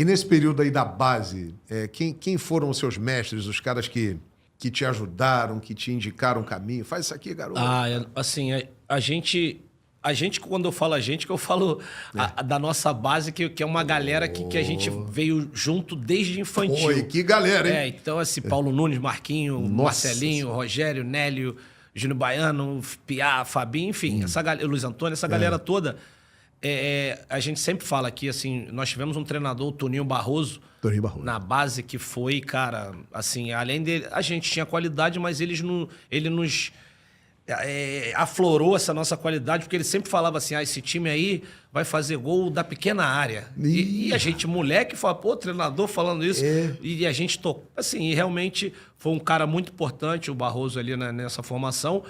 E nesse período aí da base, quem foram os seus mestres, os caras que te ajudaram, que te indicaram o caminho? Faz isso aqui, garoto. Assim, a gente, quando eu falo a gente, que eu falo da nossa base, que é uma galera que a gente veio junto desde infantil. Oi, que galera, hein? Então, assim, Paulo Nunes, Marquinho, Marcelinho, Rogério, Nélio, Júnior Baiano, Piá, Fabinho, enfim, Luiz Antônio, essa galera toda. A gente sempre fala aqui, assim, nós tivemos um treinador, o Toninho Barroso, na base, que foi, cara, assim, além dele, a gente tinha qualidade, mas ele nos aflorou essa nossa qualidade, porque ele sempre falava assim, esse time aí vai fazer gol da pequena área. E a gente, moleque, fala, pô, treinador falando isso. E a gente tocou, assim, e realmente foi um cara muito importante, o Barroso ali nessa formação.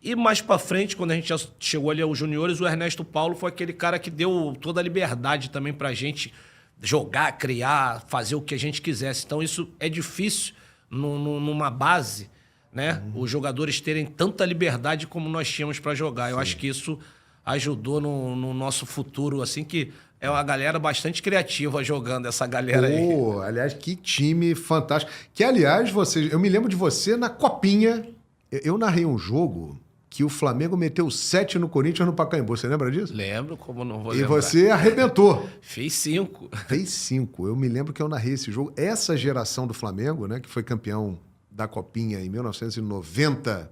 E mais pra frente, quando a gente já chegou ali aos juniores, o Ernesto Paulo foi aquele cara que deu toda a liberdade também pra gente jogar, criar, fazer o que a gente quisesse. Então isso é difícil numa base, né? Os jogadores terem tanta liberdade como nós tínhamos para jogar. Eu acho que isso ajudou no nosso futuro, assim, que é uma galera bastante criativa jogando, essa galera aí. Aliás, que time fantástico. Que, aliás, eu me lembro de você na Copinha. Eu narrei um jogo que o Flamengo meteu 7 no Corinthians no Pacaembu. Você lembra disso? Lembro, como não vou E lembrar. você arrebentou. Fez 5. Fez 5. Eu me lembro que eu narrei esse jogo. Essa geração do Flamengo, né, que foi campeão da Copinha em 1990.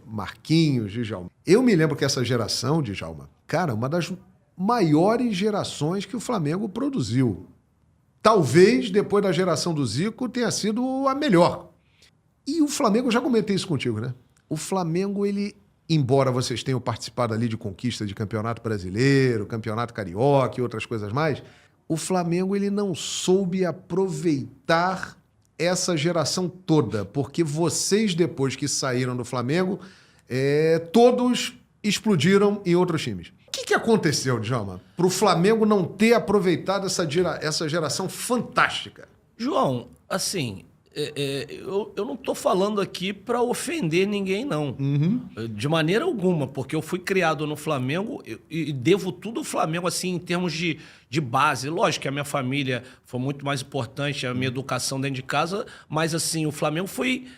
Marquinhos, Djalma. Eu me lembro que essa geração, Djalma, cara, uma das maiores gerações que o Flamengo produziu. Talvez, depois da geração do Zico, tenha sido a melhor. E o Flamengo, eu já comentei isso contigo, né? O Flamengo, ele, embora vocês tenham participado ali de conquista de campeonato brasileiro, campeonato carioca e outras coisas mais, o Flamengo, ele não soube aproveitar essa geração toda, porque vocês, depois que saíram do Flamengo, todos explodiram em outros times. O que aconteceu, Djalma, para o Flamengo não ter aproveitado essa geração fantástica? João, assim, eu não estou falando aqui para ofender ninguém, não. De maneira alguma, porque eu fui criado no Flamengo e devo tudo ao Flamengo, assim, em termos de base. Lógico que a minha família foi muito mais importante, a minha educação dentro de casa, mas, assim, o Flamengo foi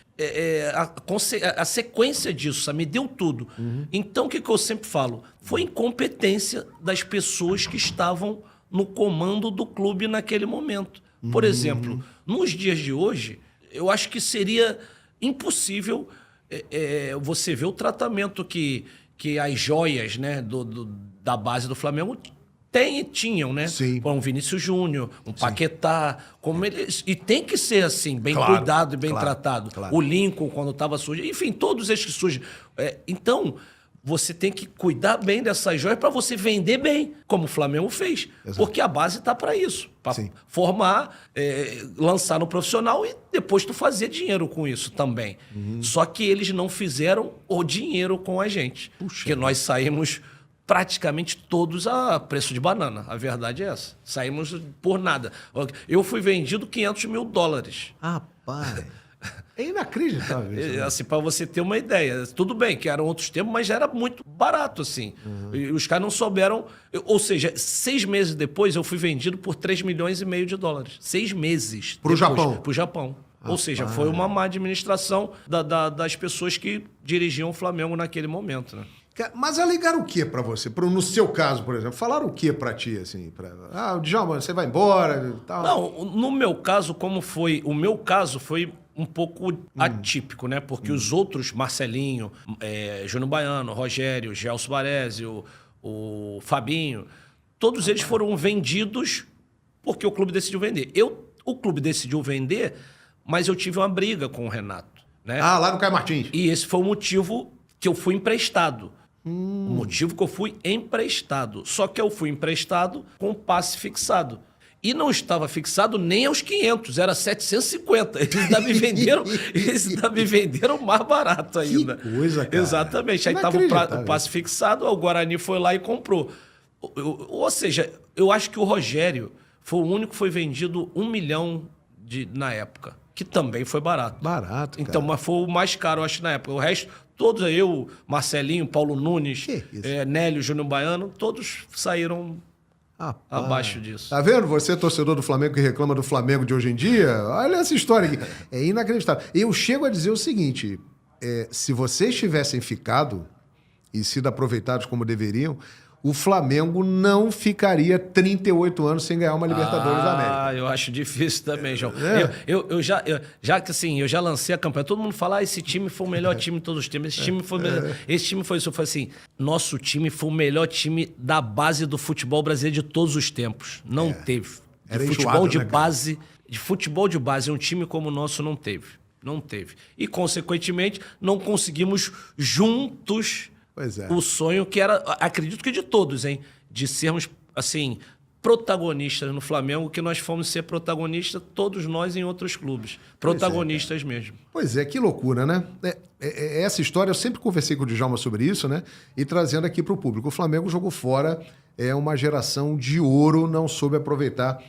a sequência disso, sabe? Me deu tudo. Então, o que eu sempre falo? Foi incompetência das pessoas que estavam no comando do clube naquele momento. Por exemplo, nos dias de hoje, eu acho que seria impossível você ver o tratamento que as joias, né, da base do Flamengo tinham, né? Sim. Um Vinícius Júnior, um Paquetá, como eles. E tem que ser assim, bem cuidado e bem tratado. Claro. O Lincoln, quando estava sujo, enfim, todos esses que surgem. Então, você tem que cuidar bem dessas joias para você vender bem, como o Flamengo fez. Exato. Porque a base está para isso, para formar, lançar no profissional e depois tu fazer dinheiro com isso também. Só que eles não fizeram o dinheiro com a gente. Porque nós saímos praticamente todos a preço de banana. A verdade é essa. Saímos por nada. Eu fui vendido $500 mil. Rapaz... É inacreditável isso. Assim, para você ter uma ideia. Tudo bem que eram outros tempos, mas já era muito barato, assim. E os caras não souberam... Ou seja, 6 meses depois, eu fui vendido por $3,5 milhões. 6 meses. Pro Japão? Pro Japão. Ou seja, foi uma má administração das pessoas que dirigiam o Flamengo naquele momento, né? Mas alegaram o que pra você? No seu caso, por exemplo, falaram o que pra ti, assim? O Djalma, você vai embora e tal? Não, no meu caso, como foi... O meu caso foi um pouco atípico, né? Porque os outros, Marcelinho, Júnior Baiano, Rogério, Gelson Baresi, o Fabinho, todos eles foram vendidos porque o clube decidiu vender. O clube decidiu vender, mas eu tive uma briga com o Renato, né? Lá no Caio Martins. E esse foi o motivo que eu fui emprestado. O motivo que eu fui emprestado. Só que eu fui emprestado com passe fixado. E não estava fixado nem aos 500, era 750. Eles ainda me venderam mais barato ainda. Que coisa, cara. Exatamente. Aí estava o passe fixado, o Guarani foi lá e comprou. Ou seja, eu acho que o Rogério foi o único que foi vendido 1 milhão na época, que também foi barato. Barato, cara. Então, mas foi o mais caro, eu acho, na época. O resto, todos, eu, Marcelinho, Paulo Nunes, Nélio, Júnior Baiano, todos saíram abaixo disso. Tá vendo? Você, torcedor do Flamengo, que reclama do Flamengo de hoje em dia, olha essa história aqui. É inacreditável. Eu chego a dizer o seguinte, se vocês tivessem ficado e sido aproveitados como deveriam, o Flamengo não ficaria 38 anos sem ganhar uma Libertadores da América. Eu acho difícil também, João. Eu já lancei a campanha. Todo mundo fala, esse time foi o melhor time de todos os tempos. Esse time foi o melhor. Esse time foi isso. Eu falei assim, nosso time foi o melhor time da base do futebol brasileiro de todos os tempos. Não teve. Era futebol enjoado, de né, base, de futebol de base, um time como o nosso não teve. Não teve. E, consequentemente, não conseguimos juntos o sonho que era, acredito que de todos, hein? De sermos, assim, protagonistas no Flamengo, que nós fomos ser protagonistas, todos nós em outros clubes. Protagonistas mesmo. Pois é, que loucura, né? Essa história, eu sempre conversei com o Djalma sobre isso, né? E trazendo aqui para o público. O Flamengo jogou fora uma geração de ouro, não soube aproveitar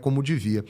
como devia.